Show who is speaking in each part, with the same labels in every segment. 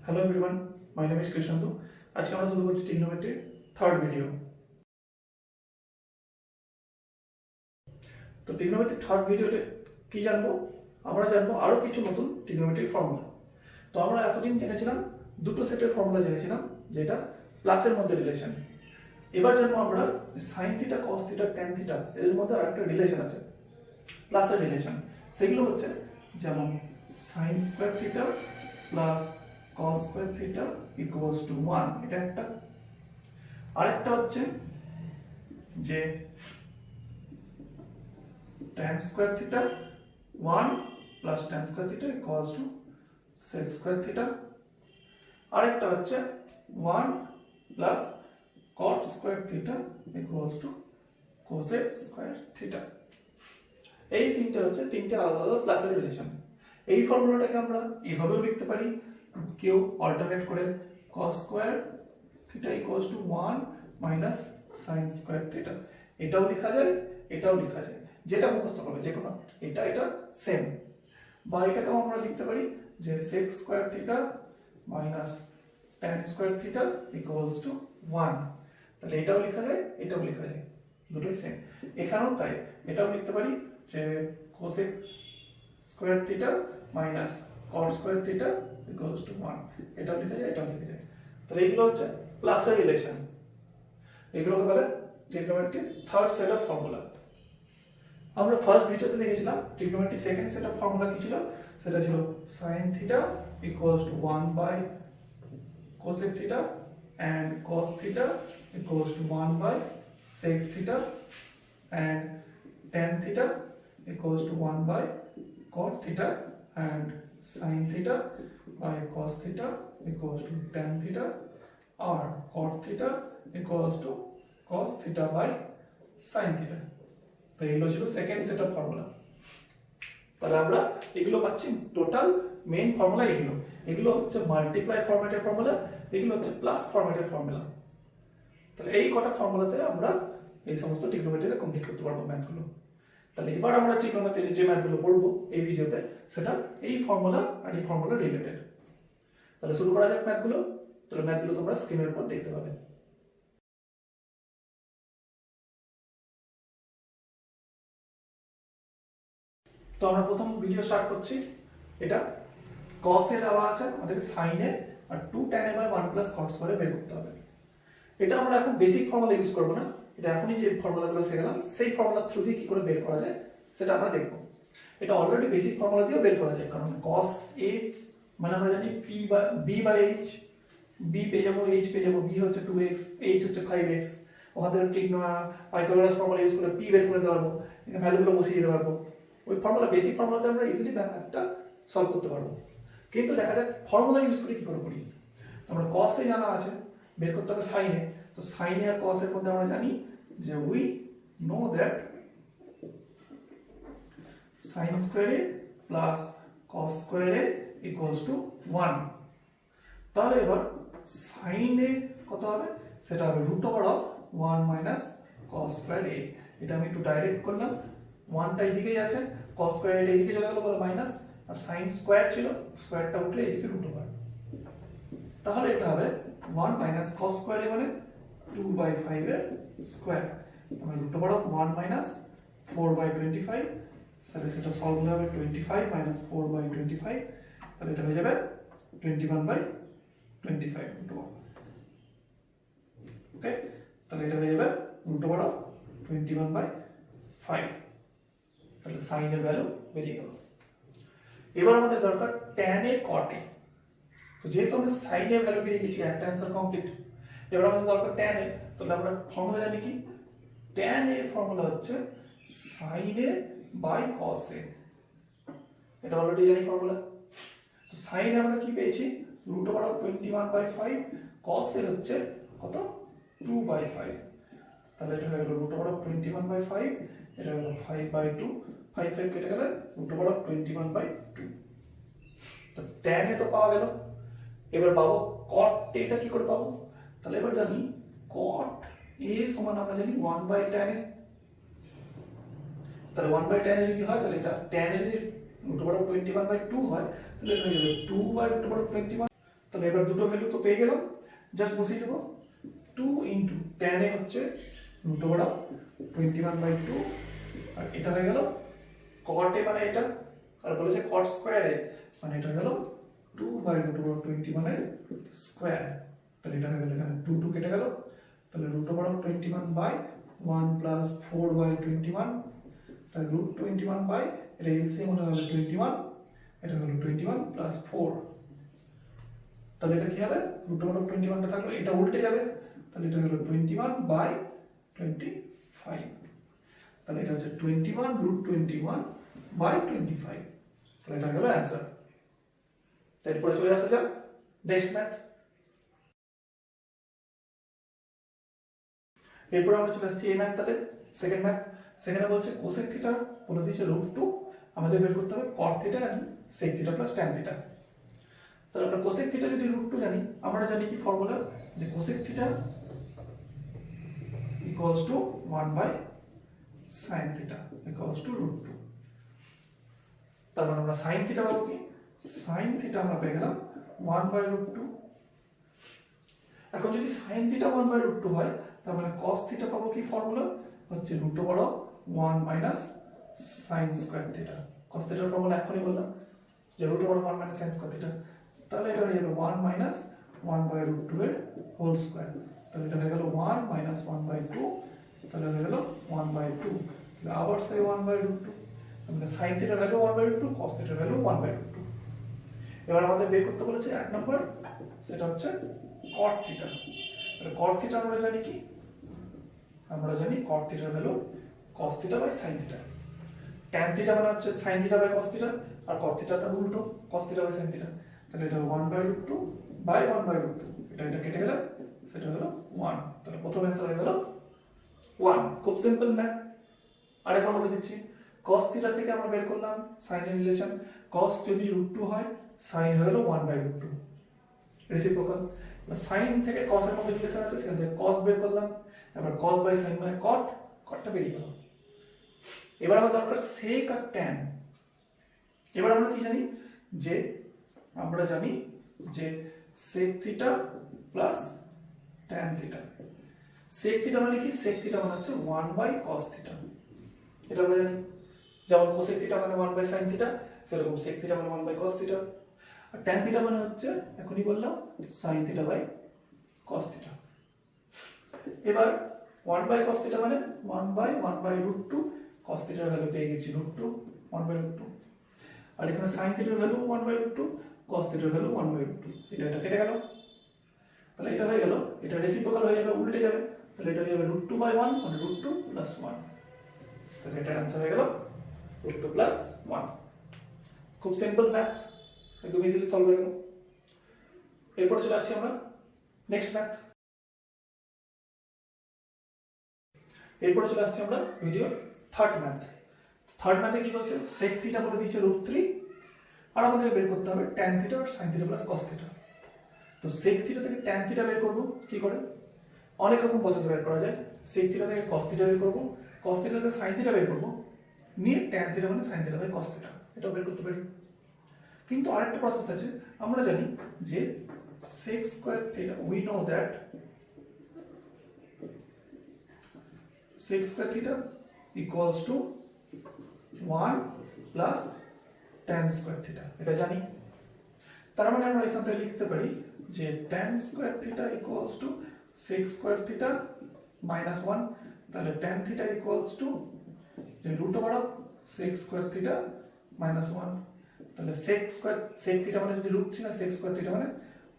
Speaker 1: Hello everyone, my name is Krishnandu. আজকে আমরা শুরু করছি ট্রিগনোমেট্রির থার্ড ভিডিও। তো ট্রিগনোমেট্রির থার্ড ভিডিওতে কি জানবো? আমরা জানবো আরো কিছু নতুন ট্রিগনোমেট্রির ফর্মুলা। তো আমরা এতদিন জেনেছিলাম দুটো সেটের ফর্মুলা জেনেছিলাম, যেটা প্লাসের মধ্যে রিলেশন। এবার জানবো আমরা sine theta, cos theta, tan theta এদের মধ্যে আরেকটা রিলেশন আছে, প্লাসের রিলেশন। সেগুলো হচ্ছে যেমন sine square theta plus cos square theta equals to 1, এটা একটা। আরেকটা হচ্ছে যে tan square theta 1 plus tan square theta equals to sec square theta। আরেকটা হচ্ছে 1 plus cot square theta equals to cosec square theta। এই তিনটে হচ্ছে তিনটে আলাদা আলাদা প্লাসের রিলেশন। এই ফর্মুলাটাকে আমরা এইভাবেও লিখতে পারি, কেউ অল্টারনেট করে cos square theta equals two 1 minus sin square theta, এটাও লেখা যায়, এটাও লেখা যায়, যেটা মুখস্থ করবে যে কোনো এটা এটা সেম। বা এটাকেও আমরা লিখতে পারি যে sec square theta minus tan square theta equals two 1, তাহলে এটাও লেখা যায়, এটাও লেখা যায়, দুটোই সেম। এখানেও তাই, এটাও লিখতে পারি যে cosec square theta minus cot square theta equals to 1, এটাও লেখা যায়, এটাও লেখা যায়। তাহলে এইগুলো হচ্ছে প্লাসের রিলেশন, এগুলোকে বলে ট্রিগনোমেট্রির থার্ড সেট অফ ফর্মুলা। আমরা ফার্স্ট ভিডিওতে দেখেছিলাম ট্রিগনোমেট্রির সেকেন্ড সেট অফ ফর্মুলা কি ছিল, সেটা ছিল sin theta equals to 1 by cosec theta and cos theta equals to 1 by sec theta and tan theta equals to 1 by cot theta and sin theta by cos theta equals to tan theta or cot theta equals to cos theta by sin theta। তো এগুলো ছিল second set of formula. তাহলে আমরা এগুলো পাচ্ছি total main formula, এগুলো হচ্ছে multiply ফরম্যাটের formula, এগুলো হচ্ছে প্লাস ফরম্যাটের ফর্মুলা। তাহলে এই কটা ফর্মুলাতে আমরা এই সমস্ত ট্রিগনোমেট্রিকে কমপ্লিট করতে পারবো ম্যাথগুলো। তাহলে এবার আমরা ট্রিগনোমেট্রিতে যে ম্যাথগুলো পড়বো এই ভিডিওতে, সেটা এই ফর্মুলা আর এই ফর্মুলা রিলেটেড। তাহলে শুরু করা যাক ম্যাথগুলো। তাহলে ম্যাথগুলো তোমরা স্ক্রিনের উপর দেখতে পাবে। তো আমরা প্রথম ভিডিও স্টার্ট করছি। এটা cos এ দেওয়া আছে, আমাদেরকে sin এ আর 2 tan A by 1 plus cos করে বের করতে হবে। এটা আমরা এখন বেসিক ফর্মুলা ইউজ করব না, এটা এখনই যে ফর্মুলাগুলো শিখলাম সেই ফর্মুলার থ্রু দিয়ে কি করে বের করা যায় সেটা আমরা দেখব। এটা অলরেডি বেসিক ফর্মুলা দিয়েও বের করা যায়, কারণ cos a মানে আমরা জানি b বাই h, b পেয়ে যাবো, h পেয়ে যাবো, b হচ্ছে 2x, h হচ্ছে 5x। ওখান থেকে পাইথাগোরাস ফর্মুলা ইউজ করে p বের করে দিতে পারবো, এখানে ভ্যালুগুলো বসিয়ে দিতে পারবো। ওই ফর্মুলা বেসিক ফর্মুলাতে আমরা ইজিলি ম্যাথটা সলভ করতে পারবো। কিন্তু দেখা যাক ফর্মুলা ইউজ করে কি করে করি। আমরা cos এ জানা আছে, বের করতে হবে sin এ। তো sin এ আর cos এর মধ্যে আমরা জানি যে we know that sin square a plus cos square a equals to 1। তাহলে এবার sin a কত হবে, সেটা হবে root over of 1 minus cos square a। এটা আমি একটু ডাইরেক্ট করলাম, 1টা এইদিকেই আছে, cos square এটা এইদিকে চলে গেল বলে মাইনাস, আর sin স্কয়ার ছিল, স্কয়ারটা উঠলে এইদিকে root over। তাহলে এটা হবে 1 minus cos square a মানে 2/5 এর স্কয়ার, তাহলে root over of 1 minus 4/25, তাহলে সেটা সলভ হবে 25 minus 4/25, তাহলে এটা হয়ে যাবে 21/25 root over। ওকে, তাহলে এটা হয়ে যাবে root over of 21/5। তাহলে sin এর ভ্যালু বেরিয়ে গেল। এবার আমাদের দরকার tan এ cot এ। তো যেহেতু আমরা sin এর ভ্যালু পেয়ে গেছি, একটা অ্যানসার কমপ্লিট। এবার আমাদের দরকার tan এ, তাহলে আমরা ফর্মুলা জানি কি, tan এর ফর্মুলা হচ্ছে sin a by cos a, এটা অলরেডি জানি ফর্মুলা। তো sin এ আমরা কি পেয়েছি, root over of 21/5, cos এ হচ্ছে কত 2/5, তাহলে এটা হয়ে গেল root over of 21/5, এটা হলো 5/2, 5 কেটে গেলে root over of 21/2। তো tan এ তো পাওয়া গেল, এবার পাবো cot a, এটা কি করে পাবো, তাহলে এবার জানি cot a সমান আমরা জানি 1/tan a। তাহলে 1/tan a যদি হয়, তাহলে এটা tan a যদি root over of 21/2 হয়, তাহলে এটা হয়ে যাবে 2/√21। তাহলে এবার দুটো ভ্যালু তো পেয়ে গেলাম, জাস্ট বসিয়ে দেবো 2 ইন্টু tan এ হচ্ছে রুট ওভার অফ 21/2, আর এটা হয়ে গেল cot এ মানে এটা, আর বলেছে cot স্কয়ারে মানে এটা হয়ে গেল 2/√21 এর স্কয়ার। তাহলে এটা হয়ে গেল এখানে 2 2 কেটে গেল, তাহলে রুট ওভার অফ 21/1 প্লাস 4/21, তাহলে √21 বাই এটা এলসিএম হলে হবে 21, এটা হলো 21 প্লাস 4, তাহলে এটা কি হবে রুট ওভার অফ 21 টা থাকলো, এটা উল্টে যাবে, তাহলে এটা হলো 21/25, তাহলে এটা হচ্ছে 21√21/25, তাহলে এটা হলো অ্যান্সার। এরপরে চলে আসা যাক নেক্সট ম্যাথ। এরপর আমরা চলে আসছি এই ম্যাথটাতে, সেকেন্ড ম্যাথ। সেখানে বলছে কোসেক থিটা বলে দিয়েছে √2, আমাদের বের করতে হবে cot theta and sec theta plus tan theta. তাহলে আমরা কোসেক থিটা যদি √2 জানি, আমরা জানি কি ফর্মুলা, যে cosec theta equals two 1/sin theta equals two √2। তার মানে আমরা sin থিটা পাবো কি, sin থিটা আমরা পেয়ে গেলাম 1/√2। এখন যদি sin থিটা 1/√2 হয়, তার মানে cos থিটা পাবো কি ফর্মুলা, হচ্ছে √1 sin স্কয়ার থিটা। cos থিটার ফর্মুলা এখনই বললাম যে √1 sin স্কয়ার থিটা, তাহলে এটা হয়ে যাবে 1 1/√2 এর হোল স্কয়ার, তাহলে এটা হয়ে গেল 1 1/2, তাহলে হয়ে গেল 1/2, তাহলে আবার সেই 1/√2, মানে sin থিটার ভ্যালু 1/√2, cos থিটার ভ্যালু 1/√2। এবার আমাদের বের করতে বলেছে এক নম্বর, সেটা হচ্ছে cot থিটা। তাহলে cot থিটা আমরা জানি কি, আমরা জানি cot থিটার value cos theta by sin theta. tan theta মানে হচ্ছে sin theta by cos theta, আর cot থিটা তার উল্টো cos theta by sin theta. তাহলে এটা 1/√2 বাই 1/√2, এটা কেটে গেলে সেটা হলো 1, তাহলে প্রথম অ্যানসার হয়ে গেল 1। খুব সিম্পল ম্যাথ। আরেকবার বলে দিচ্ছি, cos থিটা থেকে আমরা বের করলাম sin এর রিলেশন, cos যদি √2 হয়, sin হয়ে গেল 1/√2, রেসিপ্রোকাল। sin থেকে cos এর মধ্যে রিলেশন আছে, সেখান থেকে cos বের করলাম, এবার cos বাই sin মানে cot, cotটা বেরিয়ে গেল। এবার আমার দরকার sec আর tan। এবার আমরা কি জানি, যে আমরা জানি যে sec theta plus tan theta. sec theta মানে কি, sec থিটা মানে হচ্ছে 1/cos থিটা, এটা আমরা জানি। যেমন cosec থিটা মানে 1/sin থিটা, সেরকম sec থিটা মানে 1/cos থিটা। আর tan থিটা মানে হচ্ছে এখনই বললাম sin theta by cos theta. এবার 1/cos থিটা মানে 1/1/√2, cos থিটার ভ্যালু পেয়ে গেছি √2, 1/√2, আর এখানে sin থিটার ভ্যালু 1/√2, cos থিটার ভ্যালু 1/√2, এটা কেটে গেল, তাহলে এটা হয়ে গেল, এটা রেসিপ্রোকাল হয়ে যাবে, উল্টে যাবে, তাহলে এটা হয়ে যাবে √2/1 মানে √2 + 1, তাহলে এটার आंसर হয়ে গেল √2 + 1। খুব সিম্পল ম্যাথ, একদম ইজিলি সলভ হয়ে গেল। এরপর চলে যাচ্ছি আমরা নেক্সট ম্যাথ। এরপর চলে আসছি আমরা ভিডিও থার্ড ম্যাথ। থার্ড ম্যাথে কি বলছে, sec থিটা বলে দিয়েছে √3, আর আমাদের বের করতে হবে tan থিটা আর sin theta plus cos theta. তো sec থিটা থেকে tan থিটা বের করব কি করে, অনেক রকম প্রসেস বের করা যায়। sec থিটা থেকে cos থিটা বের করব, cos থিটা থেকে sin থিটা বের করব, নিয়ে tan থিটা মানে sin theta by cos theta, এটাও বের করতে পারি। কিন্তু আরেকটা প্রসেস আছে, আমরা জানি যে sec square theta, we know that sec square theta equals two 1 plus tan square theta, এটা জানি। তার মানে আমরা এখান থেকে লিখতে পারি যে tan square theta equals two sec square theta minus 1, তাহলে tan থিটা ইকুয়ালস টু যে √sec স্কয়ার থিটা মাইনাস 1, তাহলে sec থিটা মানে যদি √3 হয়, sec স্কয়ার থিটা মানে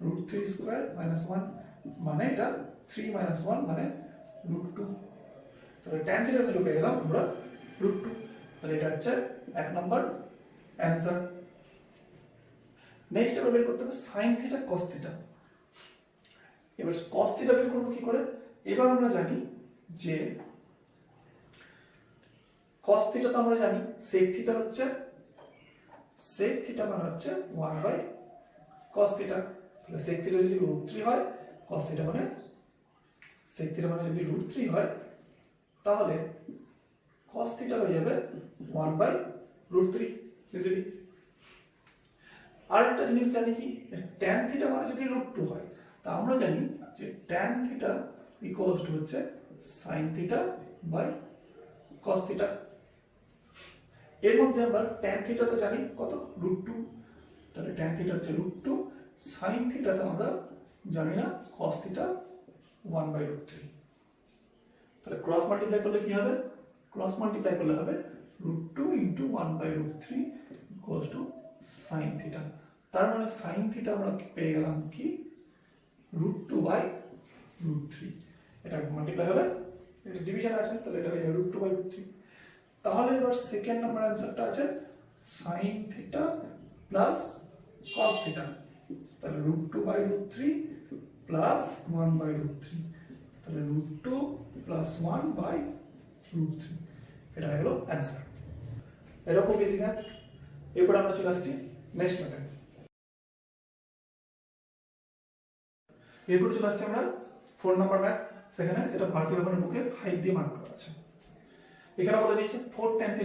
Speaker 1: √3 স্কয়ার মাইনাস 1, মানে এটা 3 মাইনাস 1 মানে √2, তাহলে tan থিটার ভ্যালু পেয়ে গেলাম আমরা √2, তাহলে এটা হচ্ছে এক নম্বর অ্যানসার। নেক্সট আমরা বের করতে হবে sin থিটা cos থিটা। এবার cos থিটা বের করব কি করে, এবার আমরা জানি যে cos থিটা তো আমরা জানি, sec থিটা হচ্ছে, sec থিটা মানে হচ্ছে 1/cos থিটা, তাহলে sec থিটা যদি √3 হয়, cos থিটা মানে sec থিটা মানে যদি √3 হয়, তাহলে cos থিটা হয়ে যাবে 1/√3 ইজিলি। আরেকটা জিনিস জানি কি, ট্যান থিটা মানে যদি √2 হয়, তা আমরা জানি যে ট্যান থিটা ইকুয়ালস টু হচ্ছে sine theta by cos theta. এর মধ্যে আমরা ট্যান থিটা তো জানি কত, √2, তাহলে ট্যান থিটা হচ্ছে √2, সাইন থিটা তো আমরা জানি না, কস থিটা 1/√3। তাহলে ক্রস মাল্টিপ্লাই করলে কি হবে, ক্রস মাল্টিপ্লাই করলে হবে √2 × 1/√3 ইকুয়ালস টু সাইন থিটা। তার মানে সাইন থিটা আমরা পেয়ে গেলাম কি, √2/√3। এটা মাল্টিপ্লাই হবে, এটা ডিভিশন আছে, তাহলে এটা হয়ে যাবে √2/√3। তাহলে এবার সেকেন্ড নাম্বার অ্যান্সারটা আছে sine theta plus cos theta, তাহলে √2/√3 প্লাস 1/√3, তাহলে √2 প্লাস 1/√3, এটা হয়ে গেল অ্যান্সার। এটা খুব ইজি ম্যাথ। এরপর আমরা চলে আসছি নেক্সট ম্যাথে। এরপর চলে আসছি আমরা 4 নাম্বার ম্যাথ, সেখানে সেটা ভারতীয় ব্যাকরণের বুকে 5 দিয়ে মার্ক করা আছে। এখানে বলে দিয়েছে 4 tan θ =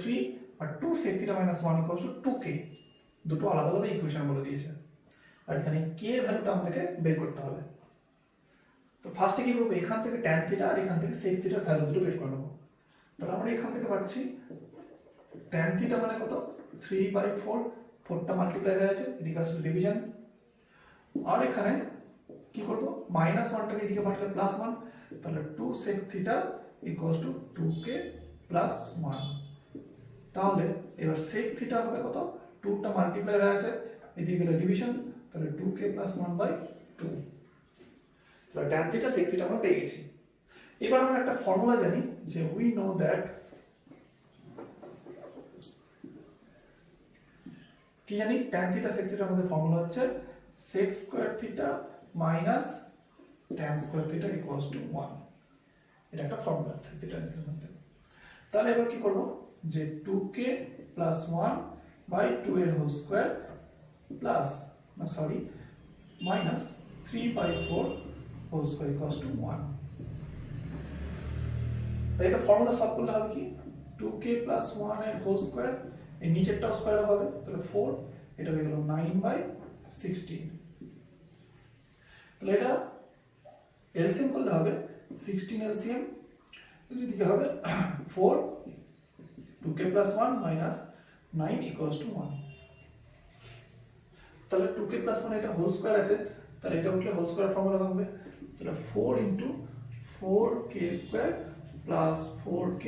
Speaker 1: 3 আর 2 sec θ - 1 = 2k, দুটো আলাদা আলাদা ইকুয়েশন বলে দিয়েছে, আর এখানে k এর ভ্যালুটা আমাদেরকে বের করতে হবে। তো ফার্স্টে কি করব, এখান থেকে tan θ আর এখান থেকে sec θ এর ভ্যালু দুটো বের করে নেব। তাহলে আমরা এখান থেকে পাচ্ছি tan θ মানে কত, 3/4, 4টা মাল্টিপ্লাই হয়ে আছে, এদিকে আসলে ডিভিশন, আর এখানে কি করব, -1টাকে এদিকে পাঠালে +1, তাহলে 2 sec θ = 2k + 1। তাহলে এবার sec θ হবে কত, 2টা মাল্টিপ্লাই হয়ে আছে, এদিকে গেলে ডিভিশন, তাহলে 2k + 1/2। তাহলে tan θ sec θ আমরা পেয়ে গেছি। এবার আমরা একটা ফর্মুলা জানি যে we know that, কি জানি, tan θ sec θ আমাদের ফর্মুলা হচ্ছে sec square θ minus tan square θ = 1। এটা একটা ফর্মুলা আছে θ এর মধ্যে। তাহলে এবার কি করব, যে 2k + 1/2 এর whole square plus minus 3/4 whole square = 1। তাই এটা ফর্মুলা সলভ করলে হবে কি, 2k + 1 এর হোল স্কয়ার, এই নিচেরটাও স্কয়ার হবে, তাহলে 4, এটা হয়ে গেল 9/16। তাহলে এটা এলসিএম করলে হবে 16 এলসিএম, এদিকে হবে 4, 2k + 1 - 9 = 1। তাহলে 2k + 1 এটা হোল স্কয়ার আছে, তাহলে এটা উঠলে হোল স্কয়ার ফর্মুলা ভাঙবে, তাহলে 4 × 4k² + 4k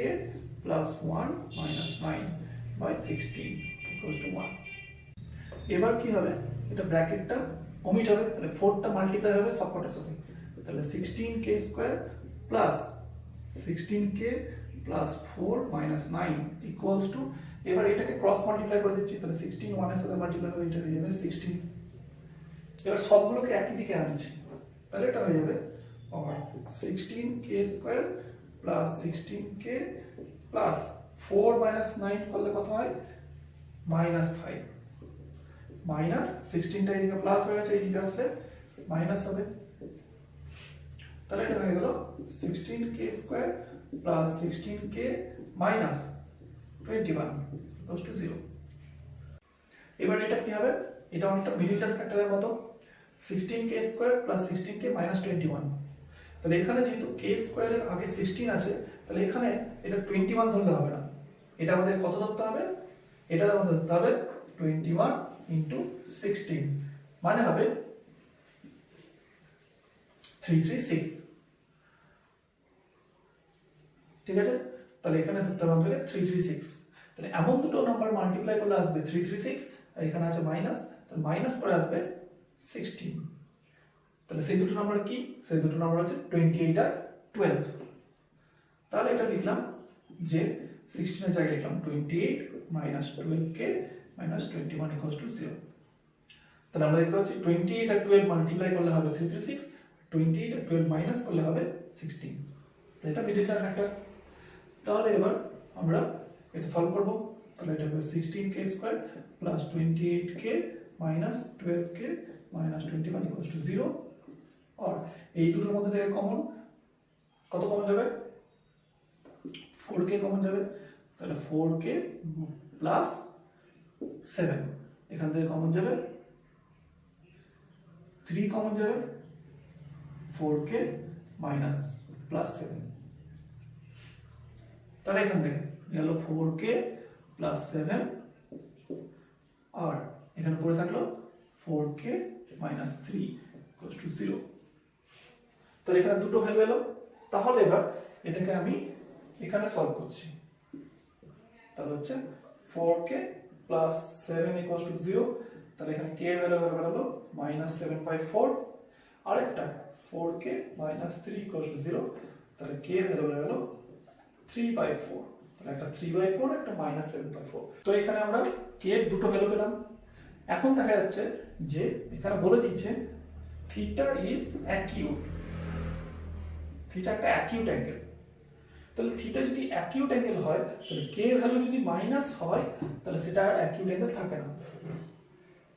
Speaker 1: + 1 - 9/16 = 1। এবার কি হবে, এটা ব্র্যাকেটটা ওমিট হবে, তাহলে 4টা মাল্টিপ্লাই হবে সবকটার সাথে, তাহলে 16k² + 16k + 4 - 9 = এবার এটাকে ক্রস মাল্টিপ্লাই করে দিচ্ছি, তাহলে 16 1 এর সাথে মাল্টিপ্লাই হবে, এটা হয়ে যাবে 16। এবার সবগুলোকে একই দিকে আনছি, তাহলে এটা হয়ে যাবে 16k² + 16k + 4 - 9 করলে কত হয়, -5, -16টা এদিকে প্লাস হয়ে গেছে, এদিকে আসলে মাইনাস হবে, তাহলে এটা হয়ে গেল 16k² + 16k - 21 = 0। এবার এটা কি হবে, এটা অনেকটা মিডল টার্ম ফ্যাক্টরের মতো, 16k² + 16k - 21। তাহলে এখানে যেহেতু k² এর আগে 16 আছে, তাহলে এখানে এটা 21 ধরলে হবে না, এটা আমাদের কত ধরতে হবে, এটা আমাদের ধরতে হবে 21 × 16, মানে হবে 336। ঠিক আছে, তাহলে এখানে ধরতে হবে আমাদের 336। তাহলে এমন দুটো নাম্বার মাল্টিপ্লাই করলে আসবে 336, আর এখানে আছে মাইনাস, তাহলে মাইনাস করে আসবে 16। তাহলে সেই দুটো নাম্বার কি, সেই দুটো নাম্বার হচ্ছে 28 আর 12। তাহলে এটা লিখলাম যে 16 এর জায়গায় লিখলাম 28 - 12k - 21 = 0। তাহলে আমরা দেখতে পাচ্ছি 28 আর 12 মাল্টিপ্লাই করলে হবে 336, 28 আর 12 মাইনাস করলে হবে 16। তো এটা মিডল টার্ম ফ্যাক্টর। তাহলে এবার আমরা এটা সলভ করব, তাহলে এটা হবে 16k² + 28k - 12k - 21 = 0। আর এই দুটোর মধ্যে থেকে কমন কত কমন যাবে, 4k কমন যাবে, তাহলে 4k + 7 এখান থেকে কমন যাবে 3 কমন যাবে 4k মাইনাস প্লাস 7 তাহলে এখান থেকে গেল 4k প্লাস 7 আর এখানে পড়ে থাকলো 4k মাইনাস 3 ইকুয়ালস টু 0 তাহলে এখানে দুটো ভ্যালু এলো তাহলে এবার এটাকে আমি এখানে সলভ করছি তাহলে হচ্ছে 4k প্লাস 7 ইকুয়ালস টু 0 তাহলে এখানে k এর ভ্যালু হলো -7/4 আর একটা 4k minus 3 equals to 0 তাহলে k এর ভ্যালু হলো 3/4 তাহলে একটা 3/4 একটা -7/4 তো এখানে আমরা k এর দুটো ভ্যালু পেলাম এখন দেখা যাচ্ছে যে এখানে বলে দিয়েছে থিটা ইজ অ্যাকিউট থিটা একটা অ্যাকিউট অ্যাঙ্গেল তাহলে থিটা যদি অ্যাকিউট অ্যাঙ্গেল হয় তাহলে k এর ভ্যালু যদি মাইনাস হয় তাহলে সেটা আর অ্যাকিউট অ্যাঙ্গেল থাকে না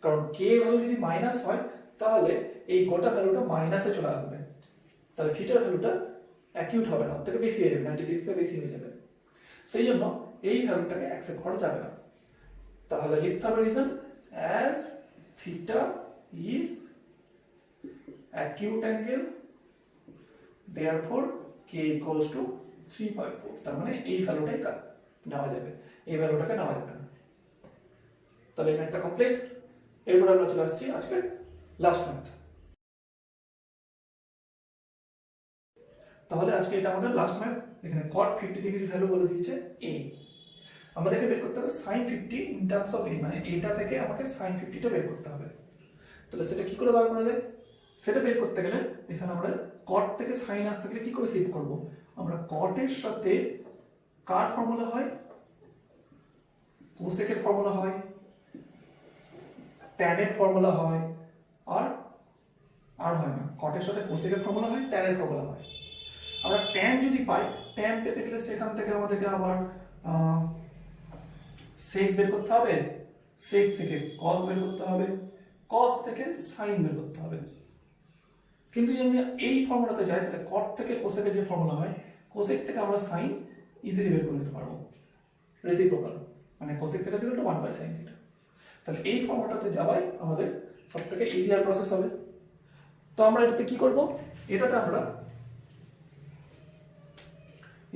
Speaker 1: কারণ k এর ভ্যালু যদি মাইনাস হয় তাহলে এই গোটা ভ্যালুটা মাইনাসে চলে আসবে তাহলে থিটার ভ্যালুটা অ্যাকিউট হবে না থেকে বেশি হয়ে যাবে 90 ডিগ্রি থেকে বেশি হয়ে যাবে সেই জন্য এই ভ্যালুটাকে অ্যাকসেপ্ট করা যাবে না তাহলে লিখতে হবে reason as theta is acute angle therefore k equals to 3/4 তার মানে এই ভ্যালুটাই নেওয়া যাবে এই ভ্যালুটাকে নেওয়া যাবে না তাহলে এই ম্যাথটা কমপ্লিট এরপর আমরা চলে আসছি আজকে লাস্ট ম্যাথ তাহলে আজকে এটা আমাদের লাস্ট ম্যাথ এখানে cot 50 ডিগ্রি ভ্যালু বলে দিয়েছে a আমাদেরকে বের করতে হবে sin 50 in terms of a মানে এটা থেকে আমাকে sin 50 টা বের করতে হবে তাহলে সেটা কি করে বার করা যায় সেটা বের করতে গেলে এখানে আমরা cot থেকে sin আসতে গেলে কি করে শিফট করব আমরা cot এর সাথে কার ফর্মুলা হয় cosec এর ফর্মুলা হয় tan এর ফর্মুলা হয় আর হয় না cot এর সাথে cosec এর ফর্মুলা হয় tan এর ফর্মুলা হয় আমরা tan যদি পাই tan পেতে গেলে সেখান থেকে আমাদেরকে আবার sec বের করতে হবে sec থেকে cos বের করতে হবে cos থেকে sin বের করতে হবে কিন্তু যদি আমরা এই ফর্মুলাতে যাই তাহলে cot থেকে cosec এর যে ফর্মুলা হয় cosec থেকে আমরা sin ইজিলি বের করে নিতে পারবো রেসিপ্রোকাল মানে cosec θ = 1/sin θ তাহলে এই ফর্মুলাতে যাওয়াই আমাদের সবথেকে ইজিয়ার প্রসেস হবে তো আমরা এটাতে কি করব এটাতে আমরা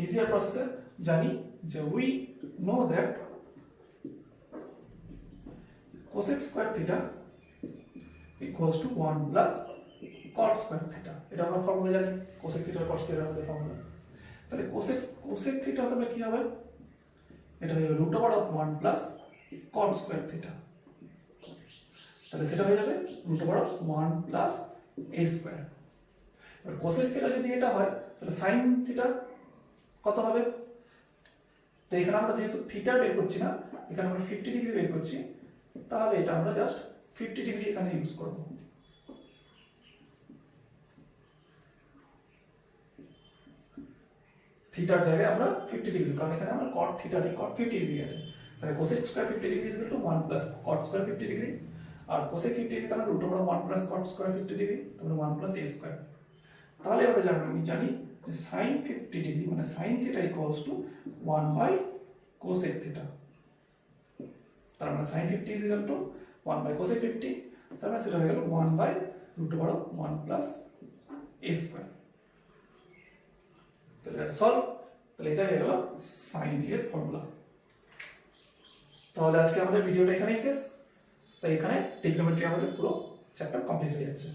Speaker 1: ইজিয়ার প্রসেসে জানি যে we know that cosec square theta equals to 1 plus cot square theta এটা আমরা ফর্মুলা জানি cosec theta cos theta এর ফর্মুলা তাহলে cosec theta হবে কি হবে এটা হবে √1 plus cot square theta তাহলে সেটা হয়ে যাবে √1 plus a square R cosec theta যদি এটা হয় তাহলে sin theta কত হবে তো এখানে আমরা যেহেতু থিটা বের করছি না এখানে আমরা 50 ডিগ্রি বের করছি তাহলে এটা আমরা জাস্ট 50 ডিগ্রি এখানে ইউজ করব থিটার জায়গায় আমরা 50 ডিগ্রি কারণ এখানে আমরা cot থিটা নেই cot 50 ডিগ্রি আছে তাহলে cosec square 50 degree = 1 plus cot square 50 degree আর cosec 50 ডিগ্রি তাহলে √1 plus cot স্কয়ার 50 ডিগ্রি তাহলে 1 plus a স্কয়ার তাহলে আমরা জানি যে sin 50 ডিগ্রি মানে sin theta = 1 by cosec theta তার মানে sin 50 = 1 by cosec 50 তার মানে সেটা হয়ে গেল 1 by √1 plus a স্কয়ার তাহলে এটা সলভ তাহলে এটা হয়ে গেল sin এর ফর্মুলা তাহলে আজকে আমাদের ভিডিওটা এখানেই শেষ তাই এখানে ট্রিগনোমেট্রি আমাদের পুরো চ্যাপ্টার কমপ্লিট হয়ে যাচ্ছে